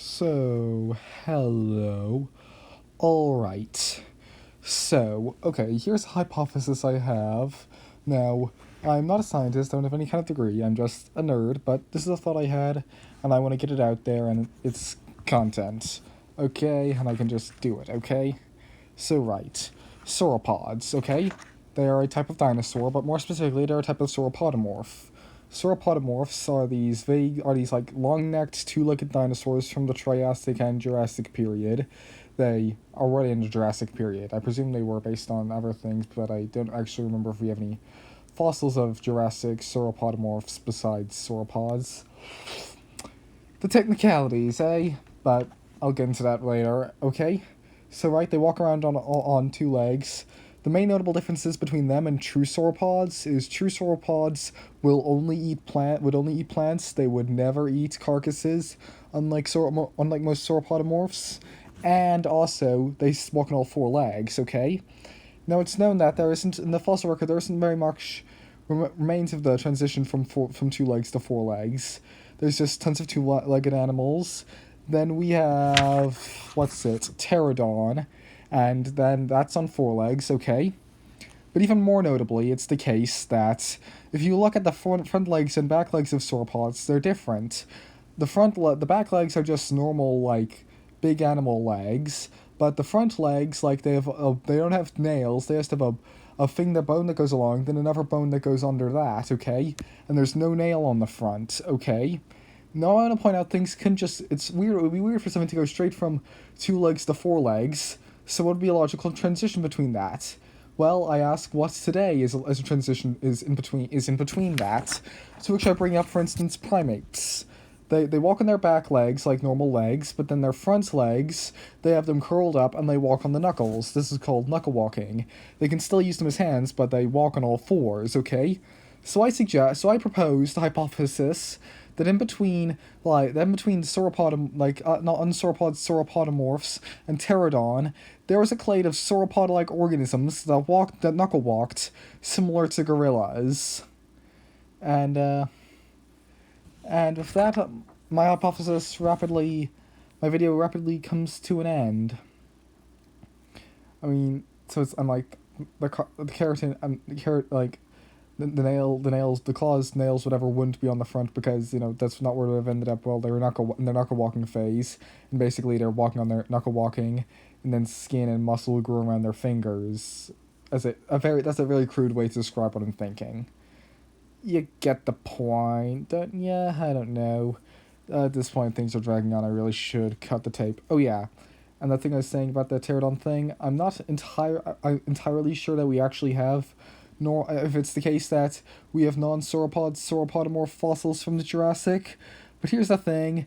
So, hello. Alright. So, okay, here's a hypothesis I have. Now, I'm not a scientist, I don't have any kind of degree, I'm just a nerd, but this is a thought I had, and I want to get it out there, and it's content. Okay, and I can just do it, okay? So, right. Sauropods, okay? They are a type of dinosaur, but more specifically, they're a type of sauropodomorph. Sauropodomorphs are these like long-necked, two-legged dinosaurs from the Triassic and Jurassic period. They are already in the Jurassic period. I presume they were based on other things, but I don't actually remember if we have any fossils of Jurassic sauropodomorphs besides sauropods. The technicalities, eh? But I'll get into that later, okay? So right, they walk around on two legs. The main notable differences between them and true sauropods is true sauropods would only eat plants. They would never eat carcasses, unlike most sauropodomorphs. And also, they walk on all four legs. Okay. Now it's known that there isn't in the fossil record there isn't very much remains of the transition from two legs to four legs. There's just tons of two-legged animals. Then we have pterodon, and then that's on four legs, okay? But even more notably, it's the case that if you look at the front legs and back legs of sauropods, they're different. The back legs are just normal, like, big animal legs, but the front legs, like, they don't have nails, they just have a finger bone that goes along, then another bone that goes under that, okay? And there's no nail on the front, okay? Now I want to point out things can just, it's weird, it would be weird for something to go straight from two legs to four legs, so what would be a logical transition between that? Well, I ask what today is as a transition is in between that, to which I bring up, for instance, primates. They walk on their back legs like normal legs, but then their front legs, they have them curled up and they walk on the knuckles. This is called knuckle walking. They can still use them as hands, but they walk on all fours, okay? So I propose the hypothesis that in between sauropod, not unsauropod sauropodomorphs and pterodon, there was a clade of sauropod-like organisms that knuckle walked, similar to gorillas. And, and with that, my video rapidly comes to an end. I mean, so it's unlike the keratin, the nails, the claws, nails, whatever, wouldn't be on the front because, that's not where they've ended up. Well, they were in their knuckle walking phase, and basically they're walking on their knuckle walking, and then skin and muscle grew around their fingers. That's a very crude way to describe what I'm thinking. You get the point, don't ya? I don't know. At this point, things are dragging on. I really should cut the tape. Oh yeah, and the thing I was saying about the pterodon thing, I'm not entirely sure that we actually have, nor if it's the case that we have sauropodomorph fossils from the Jurassic. But here's the thing.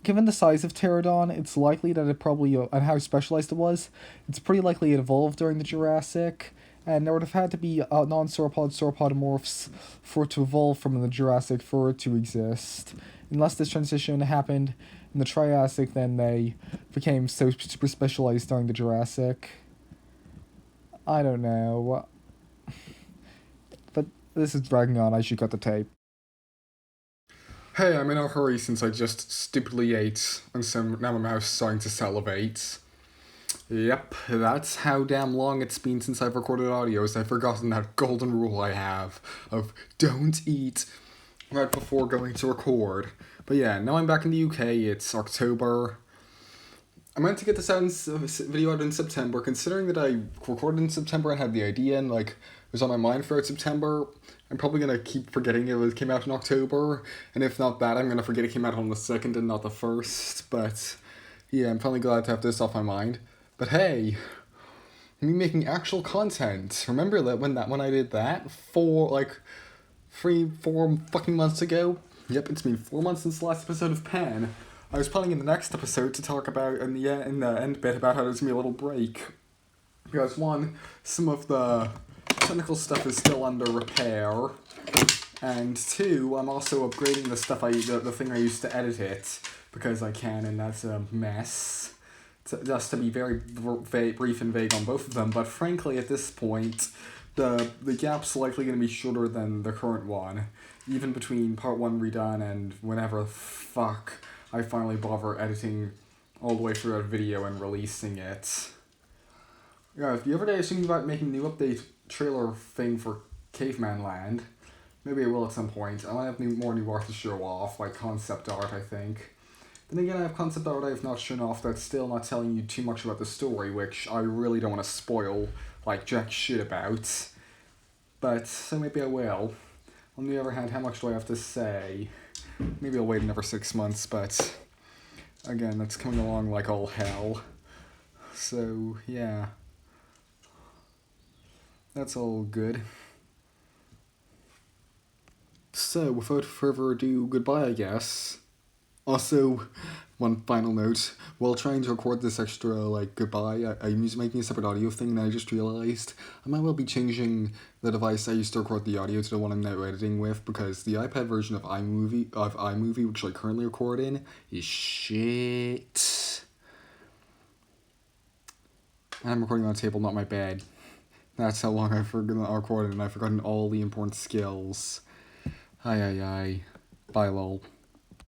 Given the size of pterodon, it's likely that it probably, and how specialized it was, it's pretty likely it evolved during the Jurassic, and there would have had to be sauropodomorphs for it to evolve from the Jurassic for it to exist. Unless this transition happened in the Triassic, then they became so super specialized during the Jurassic. I don't know. But this is dragging on, I should cut the tape. Hey, I'm in a hurry since I just stupidly ate, and so now my mouth's starting to salivate. Yep, that's how damn long it's been since I've recorded audios. I've forgotten that golden rule I have of don't eat right before going to record. But yeah, now I'm back in the UK, it's October. I meant to get this video out in September, considering that I recorded in September and had the idea and, it was on my mind throughout September. I'm probably going to keep forgetting it came out in October, and if not that, I'm going to forget it came out on the 2nd and not the 1st, but yeah, I'm finally glad to have this off my mind. But hey, me making actual content. Remember that when I did that 4 fucking months ago? Yep, it's been 4 months since the last episode of Pen. I was planning in the next episode to talk about in the end bit about how there's gonna be a little break, because one, some of the technical stuff is still under repair, and two, I'm also upgrading the stuff the thing I used to edit it because I can, and that's a mess. Just to be very brief and vague on both of them, but frankly at this point, the gap's likely going to be shorter than the current one, even between part 1 redone and whenever fuck I finally bother editing all the way through that video and releasing it. Yeah, if you ever did thinking about making a new update trailer thing for Caveman Land, maybe I will at some point. I might have more new art to show off, like concept art, I think. Then again, I have concept art I have not shown off that's still not telling you too much about the story, which I really don't want to spoil, like, jack shit about. But, so maybe I will. On the other hand, how much do I have to say? Maybe I'll wait another 6 months, but again, that's coming along like all hell. So, yeah. That's all good. So, without further ado, goodbye, I guess. Also, one final note, while trying to record this extra, like, goodbye, I'm making a separate audio thing, and I just realized I might well be changing the device I used to record the audio to the one I'm now editing with, because the iPad version of iMovie, which I currently record in, is shit. And I'm recording on a table, not my bed. That's how long I've recorded, and I've forgotten all the important skills. Aye. Bye, lol.